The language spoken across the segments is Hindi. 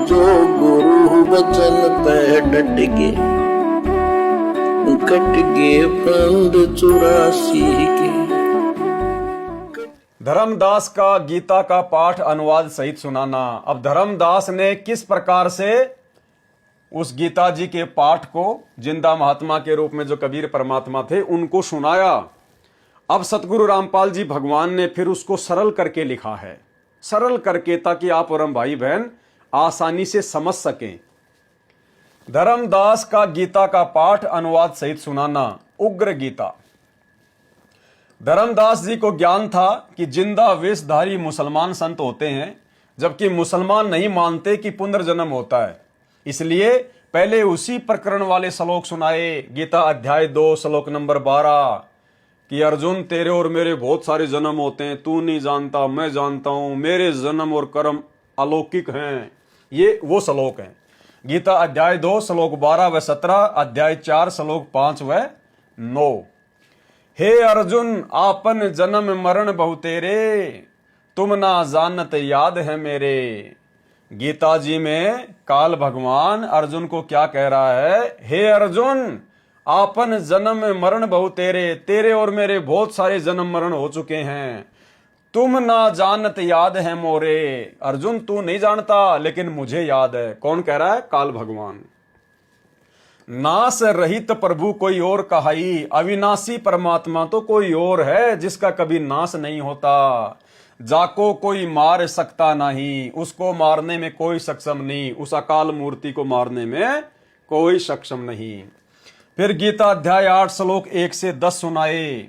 जो गुरु वचन पे डट के कट गए फंद 84 के। धर्मदास का गीता का पाठ अनुवाद सहित सुनाना। अब धर्मदास ने किस प्रकार से उस गीता जी के पाठ को जिंदा महात्मा के रूप में जो कबीर परमात्मा थे उनको सुनाया। अब सतगुरु रामपाल जी भगवान ने फिर उसको सरल करके लिखा है, सरल करके, ताकि आप और हम भाई बहन आसानी से समझ सकें। धर्मदास का गीता का पाठ अनुवाद सहित सुनाना। उग्र गीता। धर्मदास जी को ज्ञान था कि जिंदा वेशधारी मुसलमान संत होते हैं, जबकि मुसलमान नहीं मानते कि पुनर्जन्म होता है। इसलिए पहले उसी प्रकरण वाले श्लोक सुनाए। गीता अध्याय 2 श्लोक नंबर 12 कि अर्जुन तेरे और मेरे बहुत सारे जन्म होते हैं, तू नहीं जानता, मैं जानता हूं, मेरे जन्म और कर्म अलौकिक हैं। ये वो श्लोक हैं। गीता अध्याय 2 श्लोक 12 व 17, अध्याय 4 श्लोक 5 व 9। हे अर्जुन आपन जन्म मरण बहु तेरे, तुम ना जानत याद है मेरे। गीता जी में काल भगवान अर्जुन को क्या कह रहा है? हे अर्जुन आपन जन्म मरण बहु तेरे, तेरे और मेरे बहुत सारे जन्म मरण हो चुके हैं। तुम ना जानत याद है मोरे। अर्जुन तू नहीं जानता लेकिन मुझे याद है। कौन कह रहा है? काल भगवान। नाश रहित प्रभु कोई और कहाई, अविनाशी परमात्मा तो कोई और है जिसका कभी नाश नहीं होता। जाको कोई मार सकता नहीं, उसको मारने में कोई सक्षम नहीं, उस अकाल मूर्ति को मारने में कोई सक्षम नहीं। फिर गीता अध्याय 8 श्लोक 1 से 10 सुनाए।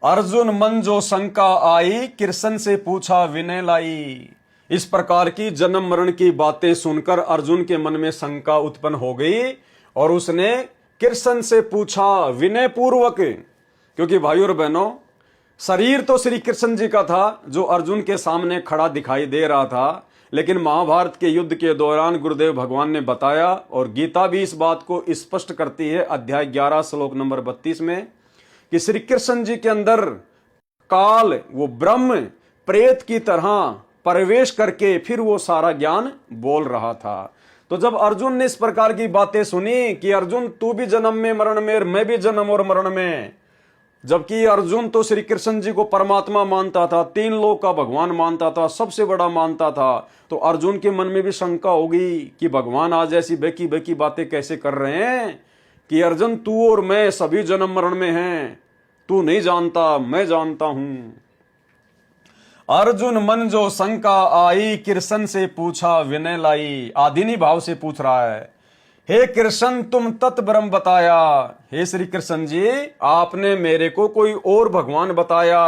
अर्जुन मन जो शंका आई, कृष्ण से पूछा विनय लाई। इस प्रकार की जन्म मरण की बातें सुनकर अर्जुन के मन में शंका उत्पन्न हो गई और उसने कृष्ण से पूछा विनय पूर्वक। क्योंकि भाइयों और बहनों, शरीर तो श्री कृष्ण जी का था जो अर्जुन के सामने खड़ा दिखाई दे रहा था, लेकिन महाभारत के युद्ध के दौरान गुरुदेव भगवान ने बताया और गीता भी इस बात को स्पष्ट करती है अध्याय 11 श्लोक नंबर 32 में कि श्री कृष्ण जी के अंदर काल, वो ब्रह्म प्रेत की तरह प्रवेश करके फिर वो सारा ज्ञान बोल रहा था। तो जब अर्जुन ने इस प्रकार की बातें सुनी कि अर्जुन तू भी जन्म में मरण में, मैं भी जन्म और मरण में, जबकि अर्जुन तो श्री कृष्ण जी को परमात्मा मानता था, 3 लोक का भगवान मानता था, सबसे बड़ा मानता था, तो अर्जुन के मन में भी शंका होगी कि भगवान आज ऐसी बेकी बेकी बातें कैसे कर रहे हैं कि अर्जुन तू और मैं सभी जन्म मरण में हैं, तू नहीं जानता, मैं जानता हूं। अर्जुन मन जो शंका आई, कृष्ण से पूछा विनय लाई। आदिनी भाव से पूछ रहा है, हे कृष्ण तुम तत् ब्रह्म बताया। हे श्री कृष्ण जी आपने मेरे को कोई और भगवान बताया।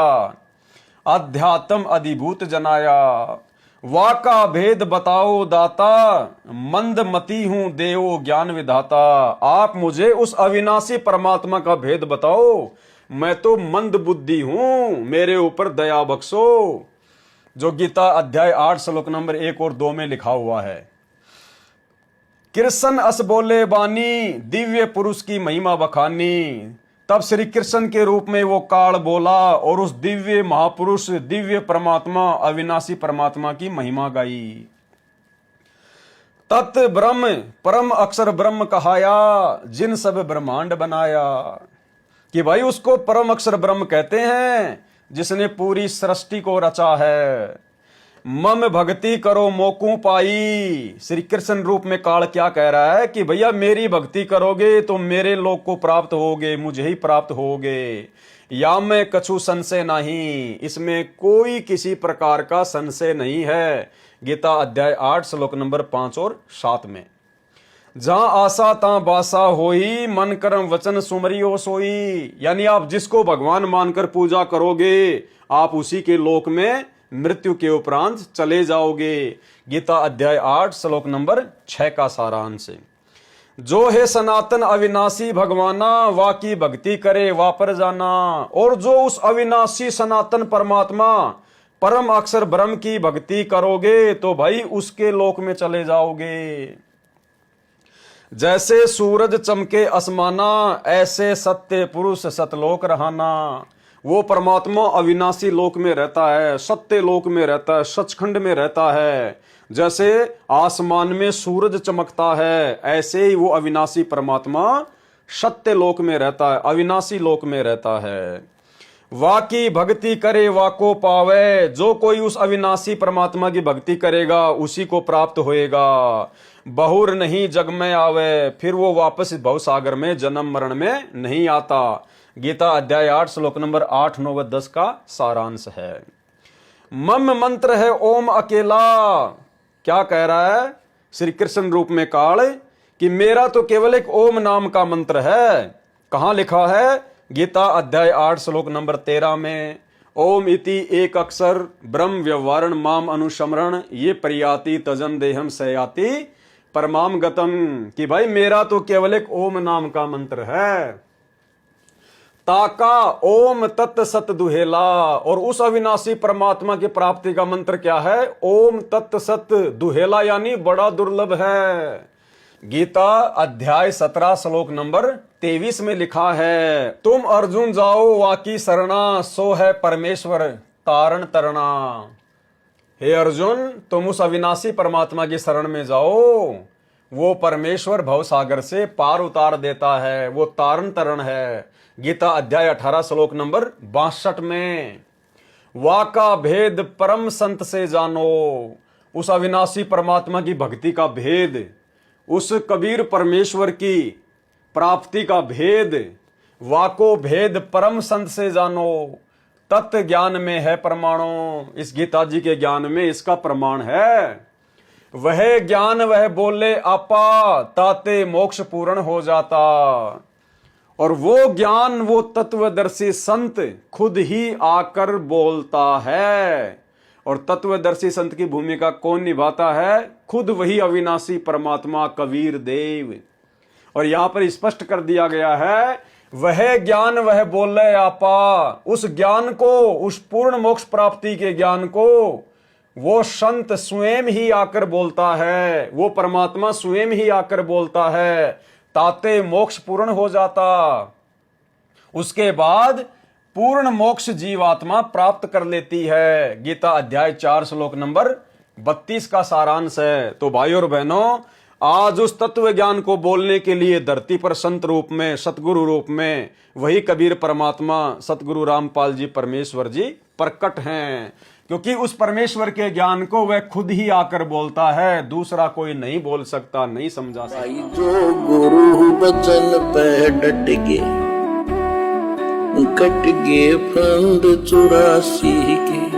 अध्यात्म अधिभूत जनाया, वाका भेद बताओ दाता। मंद मती हूं देवो ज्ञान विधाता। आप मुझे उस अविनाशी परमात्मा का भेद बताओ, मैं तो मंद बुद्धि हूं, मेरे ऊपर दया बख्शो। जो गीता अध्याय 8 श्लोक नंबर 1 और 2 में लिखा हुआ है। कृष्ण अस बोले बानी, दिव्य पुरुष की महिमा बखानी। तब श्री कृष्ण के रूप में वो काल बोला और उस दिव्य महापुरुष, दिव्य परमात्मा, अविनाशी परमात्मा की महिमा गाई। तत् ब्रह्म परम अक्षर ब्रह्म कहाया, जिन सब ब्रह्मांड बनाया। कि भाई उसको परम अक्षर ब्रह्म कहते हैं जिसने पूरी सृष्टि को रचा है। मम भक्ति करो मोकू पाई। श्री कृष्ण रूप में काल क्या कह रहा है कि भैया मेरी भक्ति करोगे तो मेरे लोक को प्राप्त होगे, मुझे ही प्राप्त होगे। या मैं कछु संशय नहीं, इसमें कोई किसी प्रकार का संशय नहीं है। गीता अध्याय 8 श्लोक नंबर 5 और 7 में। जहां आशा ता बासा होई, मन कर्म वचन सुमरियो सोई। यानी आप जिसको भगवान मानकर पूजा करोगे आप उसी के लोक में मृत्यु के उपरांत चले जाओगे। गीता अध्याय 8 श्लोक नंबर 6 का सारांश। जो है सनातन अविनाशी भगवाना, वाकी भक्ति करे वापर जाना। और जो उस अविनाशी सनातन परमात्मा परम अक्षर ब्रह्म की भक्ति करोगे तो भाई उसके लोक में चले जाओगे। जैसे सूरज चमके आसमाना, ऐसे सत्य पुरुष सतलोक रहाना। वो परमात्मा अविनाशी लोक में रहता है, सत्य लोक में रहता है, सचखंड में रहता है। जैसे आसमान में सूरज चमकता है, ऐसे ही वो अविनाशी परमात्मा सत्य लोक में रहता है, अविनाशी लोक में रहता है। वाकी भक्ति करे वाको पावे, जो कोई उस अविनाशी परमात्मा की भक्ति करेगा उसी को प्राप्त होएगा। बहुर नहीं जग में आवे, फिर वो वापस भवसागर में जन्म मरण में नहीं आता। गीता अध्याय 8 श्लोक नंबर 8, 9 व 10 का सारांश है। मम मंत्र है ओम अकेला। क्या कह रहा है श्री कृष्ण रूप में काल कि मेरा तो केवल एक ओम नाम का मंत्र है। कहां लिखा है? गीता अध्याय 8 श्लोक नंबर 13 में, ओम इति एक अक्षर ब्रह्म व्यवहारण माम अनुशमरण ये प्रयाति तजन देहम सयाति परमाम गतम। कि भाई मेरा तो केवल एक ओम नाम का मंत्र है। ताका ओम तत् सत दुहेला, और उस अविनाशी परमात्मा की प्राप्ति का मंत्र क्या है? ओम तत् सत दुहेला, यानी बड़ा दुर्लभ है। गीता अध्याय 17 श्लोक नंबर 23 में लिखा है, तुम अर्जुन जाओ वाकी शरणा, सो है परमेश्वर तारण तरना। हे अर्जुन, तुम उस अविनाशी परमात्मा की शरण में जाओ, वो परमेश्वर भवसागर से पार उतार देता है, वो तारण तरण है। गीता अध्याय 18 श्लोक नंबर 62 में, वाका भेद परम संत से जानो, उस अविनाशी परमात्मा की भक्ति का भेद, उस कबीर परमेश्वर की प्राप्ति का भेद, वाको भेद परम संत से जानो, तत्व ज्ञान में है प्रमाणों। इस गीता जी के ज्ञान में इसका प्रमाण है। वह ज्ञान वह बोले आपा, ताते मोक्ष पूर्ण हो जाता। और वो ज्ञान वो तत्वदर्शी संत खुद ही आकर बोलता है। और तत्वदर्शी संत की भूमिका कौन निभाता है? खुद वही अविनाशी परमात्मा कबीर देव। और यहां पर स्पष्ट कर दिया गया है, वह ज्ञान वह बोले आपा, उस ज्ञान को, उस पूर्ण मोक्ष प्राप्ति के ज्ञान को वो संत स्वयं ही आकर बोलता है, वो परमात्मा स्वयं ही आकर बोलता है, ताते मोक्ष पूर्ण हो जाता। उसके बाद पूर्ण मोक्ष जीवात्मा प्राप्त कर लेती है। गीता अध्याय 4 श्लोक नंबर 32 का सारांश है। तो भाइयों और बहनों, आज उस तत्व ज्ञान को बोलने के लिए धरती पर संत रूप में, सतगुरु रूप में वही कबीर परमात्मा सतगुरु रामपाल जी परमेश्वर जी प्रकट हैं। क्योंकि उस परमेश्वर के ज्ञान को वह खुद ही आकर बोलता है, दूसरा कोई नहीं बोल सकता, नहीं समझा सकता। भाई जो गुरु बचन पे डट गए, कट गए फंद 84 के,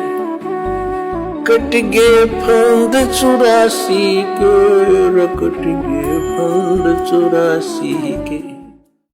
कट गए फंद 84 के, कट गए फंद 84 के।